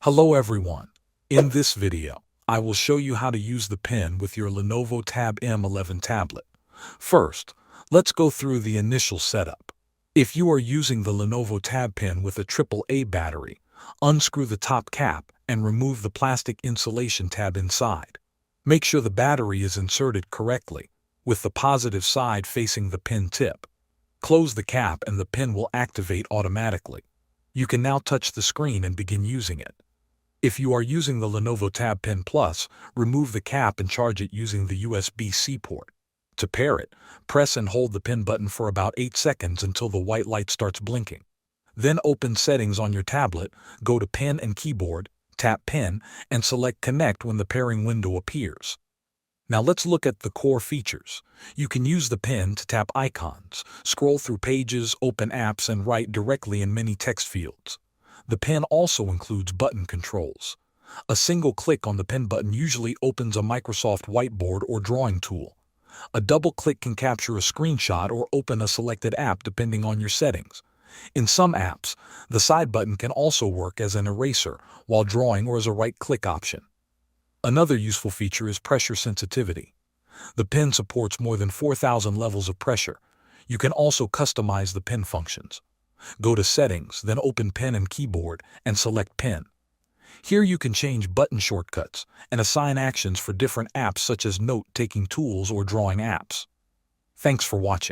Hello everyone. In this video, I will show you how to use the pen with your Lenovo Tab M11 tablet. First, let's go through the initial setup. If you are using the Lenovo Tab Pen with a AAA battery, unscrew the top cap and remove the plastic insulation tab inside. Make sure the battery is inserted correctly, with the positive side facing the pen tip. Close the cap and the pen will activate automatically. You can now touch the screen and begin using it. If you are using the Lenovo Tab Pen Plus, remove the cap and charge it using the USB-C port. To pair it, press and hold the pen button for about 8 seconds until the white light starts blinking. Then open Settings on your tablet, go to Pen and Keyboard, tap Pen, and select Connect when the pairing window appears. Now let's look at the core features. You can use the pen to tap icons, scroll through pages, open apps, and write directly in many text fields. The pen also includes button controls. A single click on the pen button usually opens a Microsoft Whiteboard or drawing tool. A double click can capture a screenshot or open a selected app depending on your settings. In some apps, the side button can also work as an eraser while drawing or as a right-click option. Another useful feature is pressure sensitivity. The pen supports more than 4,000 levels of pressure. You can also customize the pen functions. Go to Settings, then open Pen and Keyboard and select Pen. Here you can change button shortcuts and assign actions for different apps such as note-taking tools or drawing apps. Thanks for watching.